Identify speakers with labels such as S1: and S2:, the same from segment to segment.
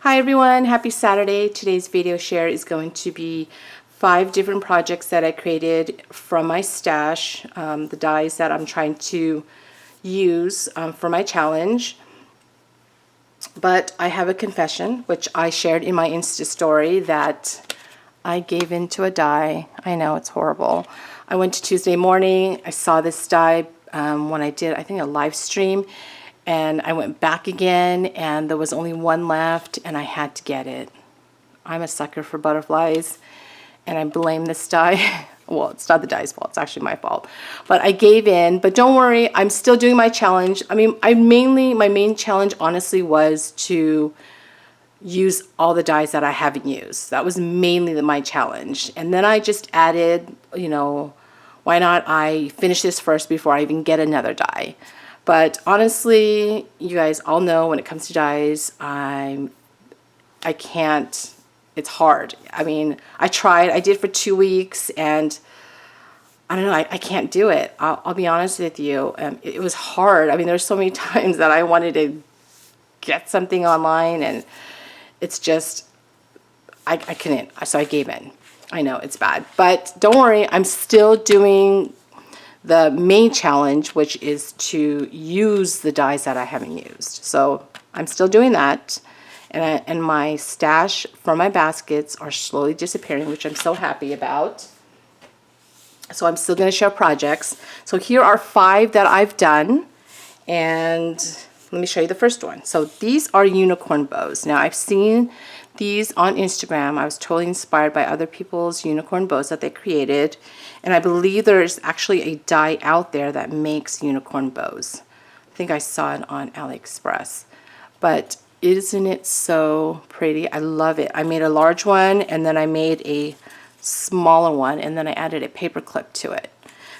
S1: Hi everyone, happy Saturday. Today's video share is going to be 5 different projects that I created from my stash, the dies that I'm trying to use for my challenge. But I have a confession, which I shared in my Insta story, that I gave in to a die. I know, it's horrible. I went to Tuesday morning, I saw this die when I did, I think, a live stream. And I went back again, and there was only one left, and I had to get it. I'm a sucker for butterflies, and I blame this die. Well, it's not the die's fault, it's actually my fault. But I gave in, but don't worry, I'm still doing my challenge. I mean, my main challenge, honestly, was to use all the dies that I haven't used. That was mainly my challenge. And then I just added, you know, why not I finish this first before I even get another die. But honestly, you guys all know when it comes to dies, I can't, it's hard. I mean, I tried, I did for 2 weeks, and I don't know, I can't do it. I'll be honest with you. It was hard. I mean, there's so many times that I wanted to get something online, and it's just, I couldn't, so I gave in. I know, it's bad. But don't worry, I'm still doing the main challenge, which is to use the dies that I haven't used. So I'm still doing that, and my stash for my baskets are slowly disappearing, which I'm so happy about. So I'm still going to share projects. So here are 5 that I've done, and let me show you the first one. So these are unicorn bows. Now I've seen these on Instagram. I was totally inspired by other people's unicorn bows that they created, and I believe there's actually a die out there that makes unicorn bows. I think I saw it on AliExpress. But isn't it so pretty? I love it. I made a large one, and then I made a smaller one, and then I added a paperclip to it.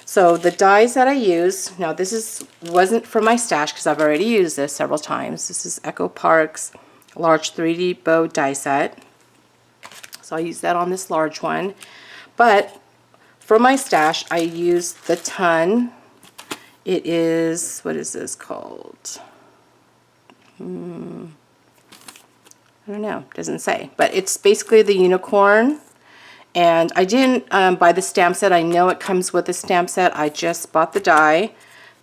S1: So the dies that I use, now this wasn't from my stash because I've already used this several times. This is Echo Park's large 3D bow die set. So I use that on this large one. But for my stash, I used the ton. It is, what is this called? I don't know, doesn't say. But it's basically the unicorn. And I didn't buy the stamp set. I know it comes with a stamp set. I just bought the die.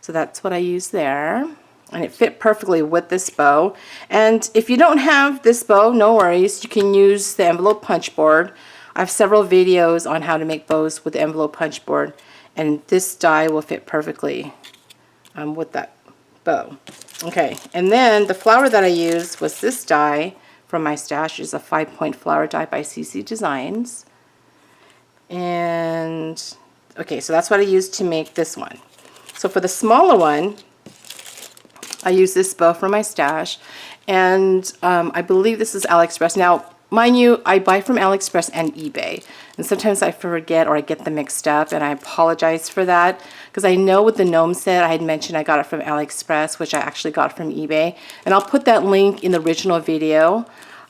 S1: So that's what I used there. And it fit perfectly with this bow. And if you don't have this bow, no worries. You can use the envelope punch board. I have several videos on how to make bows with the envelope punch board. And this die will fit perfectly with that bow. Okay, and then the flower that I used was this die from my stash. It's a 5-point flower die by CC Designs. And okay, so that's what I used to make this one. So for the smaller one, I use this bow from my stash, and I believe this is AliExpress. Now, mind you, I buy from AliExpress and eBay, and sometimes I forget or I get them mixed up, and I apologize for that, because I know with the gnome set, I had mentioned I got it from AliExpress, which I actually got from eBay, and I'll put that link in the original video.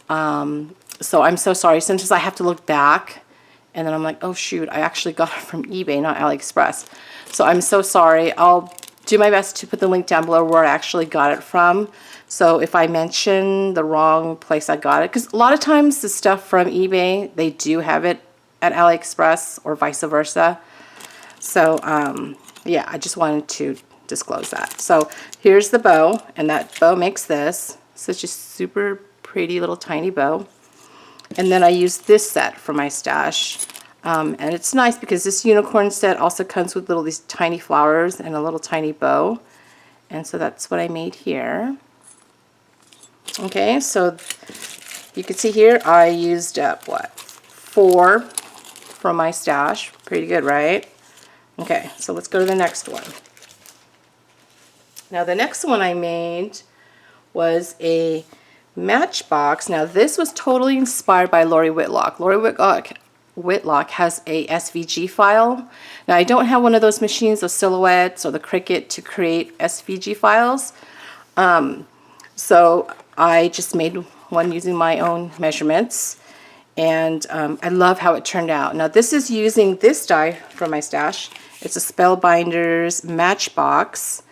S1: So I'm so sorry. Sometimes I have to look back, and then I'm like, oh shoot, I actually got it from eBay, not AliExpress. So I'm so sorry. I'll do my best to put the link down below where I actually got it from. So if I mention the wrong place I got it, because a lot of times the stuff from eBay, they do have it at AliExpress or vice versa. So yeah, I just wanted to disclose that. So here's the bow, and that bow makes this. Such a super pretty little tiny bow. And then I used this set for my stash. And it's nice because this unicorn set also comes with these tiny flowers and a little tiny bow. And so that's what I made here. Okay, so you can see here I used up, 4 from my stash. Pretty good, right? Okay, so let's go to the next one. Now the next one I made was a Matchbox. Now this was totally inspired by Lori Whitlock. Lori Whitlock has a SVG file. Now I don't have one of those machines, those Silhouettes or the Cricut, to create SVG files. So I just made one using my own measurements, and I love how it turned out. Now this is using this die from my stash. It's a Spellbinders Matchbox.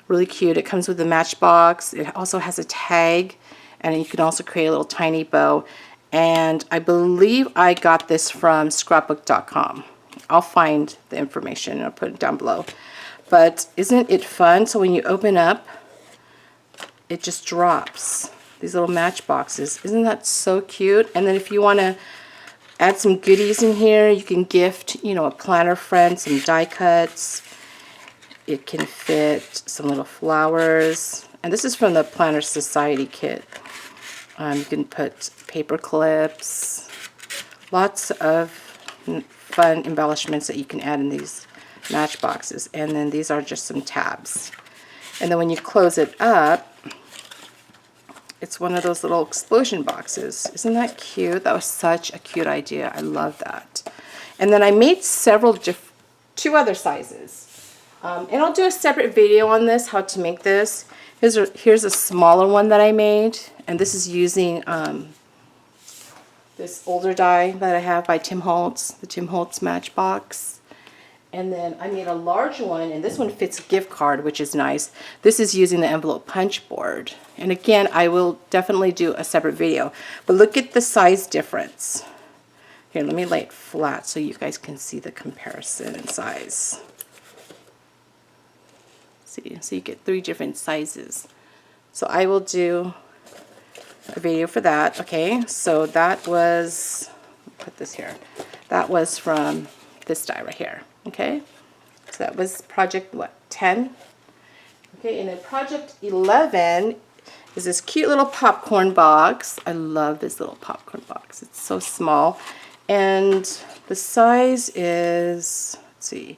S1: Really cute. It comes with a Matchbox. It also has a tag. and you can also create a little tiny bow. And I believe I got this from scrapbook.com. I'll find the information and I'll put it down below. But isn't it fun? So when you open up, it just drops these little matchboxes. Isn't that so cute? And then if you want to add some goodies in here, you can gift, you know, a planner friend some die cuts. It can fit some little flowers. And this is from the Planner Society kit. You can put paper clips. Lots of fun embellishments that you can add in these matchboxes. And then these are just some tabs. And then when you close it up, it's one of those little explosion boxes. Isn't that cute? That was such a cute idea. I love that. And then I made two other sizes. And I'll do a separate video on this, how to make this. Here's a smaller one that I made. And this is using this older die that I have by Tim Holtz, the Tim Holtz Matchbox. And then I made a large one, and this one fits a gift card, which is nice. This is using the envelope punch board. And again, I will definitely do a separate video. But look at the size difference. Here, let me lay it flat so you guys can see the comparison in size. See, so you get 3 different sizes. So I will do a video for that. Okay, so that was, put this here. That was from this die right here. Okay, so that was project, what, 10? Okay, and then project 11 is this cute little popcorn box. I love this little popcorn box. It's so small. And the size is, let's see,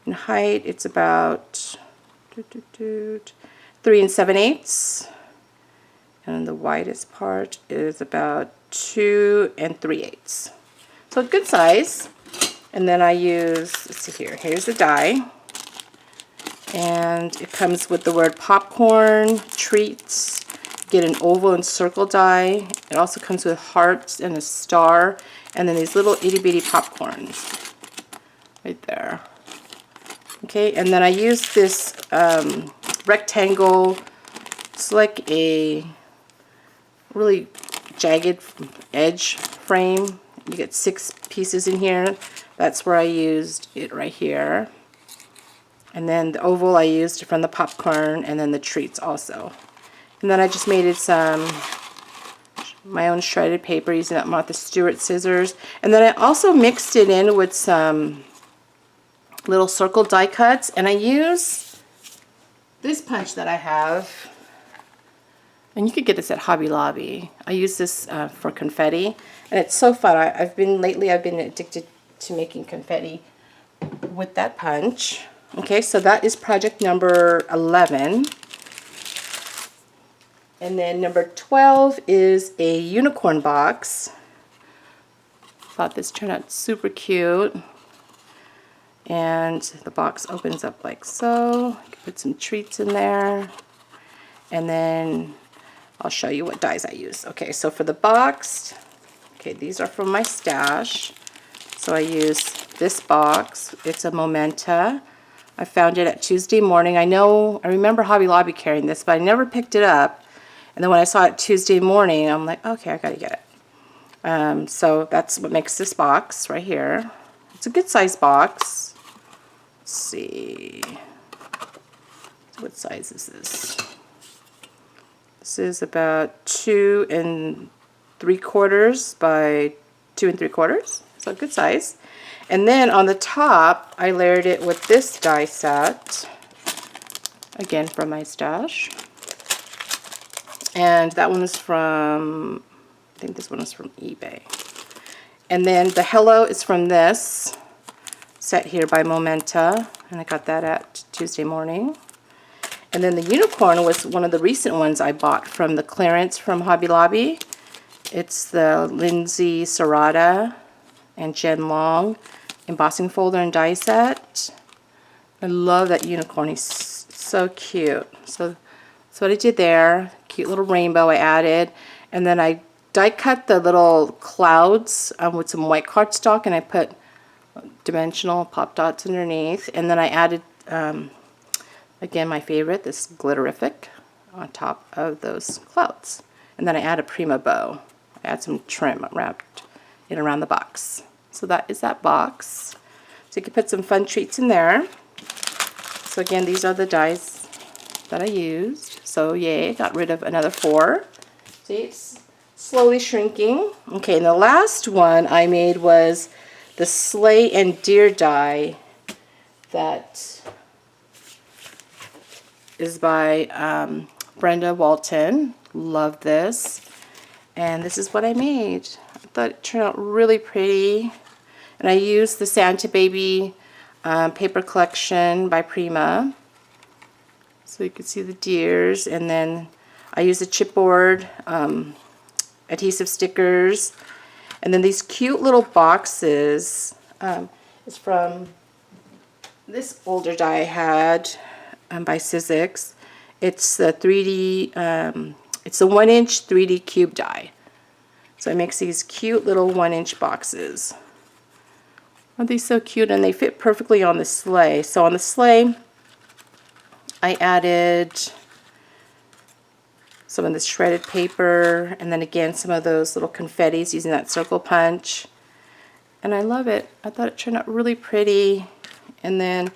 S1: in height it's about 3 7/8. And the widest part is about 2 3/8. So good size. And then I use, let's see here, here's the die. And it comes with the word popcorn, treats, get an oval and circle die. It also comes with hearts and a star, and then these little itty bitty popcorns right there. Okay, and then I use this rectangle. It's like a really jagged edge frame. You get 6 pieces in here. That's where I used it right here. And then the oval I used from the popcorn, and then the treats also. And then I just made it my own shredded paper using that Martha Stewart scissors. And then I also mixed it in with some little circle die cuts. And I use this punch that I have. And you could get this at Hobby Lobby. I use this for confetti. And it's so fun. Lately I've been addicted to making confetti with that punch. Okay, so that is project number 11. And then number 12 is a unicorn box. Thought this turned out super cute. And the box opens up like so. You can put some treats in there. And then I'll show you what dies I use. Okay, so for the box, okay, these are from my stash. So I use this box. It's a Momenta. I found it at Tuesday Morning. I remember Hobby Lobby carrying this, but I never picked it up. And then when I saw it Tuesday Morning, I'm like, okay, I gotta get it. So that's what makes this box right here. It's a good size box. Let's see. What size is this? This is about 2 3/4 by 2 3/4. So good size. And then on the top, I layered it with this die set. Again, from my stash. And that one is from, I think this one is from eBay. And then the Hello is from this set here by Momenta. And I got that at Tuesday Morning. And then the unicorn was one of the recent ones I bought from the clearance from Hobby Lobby. It's the Lindsay Serrata and Jen Long embossing folder and die set. I love that unicorn. He's so cute. So that's what I did there. Cute little rainbow I added. And then I die cut the little clouds with some white cardstock, and I put dimensional pop dots underneath. And then I added, again, my favorite, this glitterific on top of those clouds. and then I add a Prima bow. I add some trim wrapped it around the box. So that is that box. So you can put some fun treats in there. So again, these are the dies that I used. So yay, got rid of another 4. See, it's slowly shrinking. Okay, and the last one I made was the Sleigh and Deer die that is by Brenda, Walton. Love this. And this is what I made. I thought it turned out really pretty. And I used the Santa Baby paper collection by Prima. So you can see the deers. And then I used a chipboard, adhesive stickers. And then these cute little boxes is from this older die I had by Sizzix. It's the 3D, it's a 1-inch 3D cube die. So it makes these cute little 1-inch boxes. Aren't these so cute? And they fit perfectly on the sleigh. So on the sleigh, I added some of this shredded paper, and then again some of those little confettis using that circle punch. And I love it. I thought it turned out really pretty. And then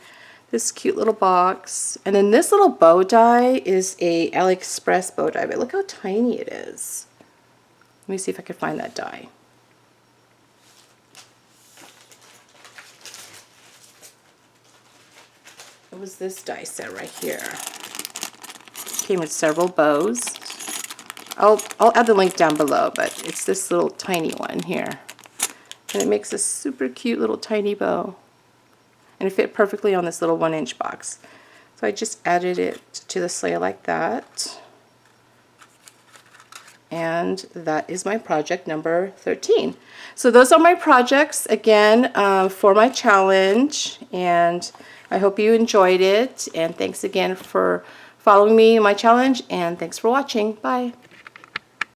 S1: this cute little box. And then this little bow die is a AliExpress bow die, but look how tiny it is. Let me see if I can find that die. It was this die set right here. Came with several bows. I'll add the link down below, but it's this little tiny one here. And it makes a super cute little tiny bow. And it fit perfectly on this little 1-inch box. So I just added it to the sleigh like that. And that is my project number 13. So those are my projects, again, for my challenge. And I hope you enjoyed it. And thanks again for following me in my challenge. And thanks for watching. Bye.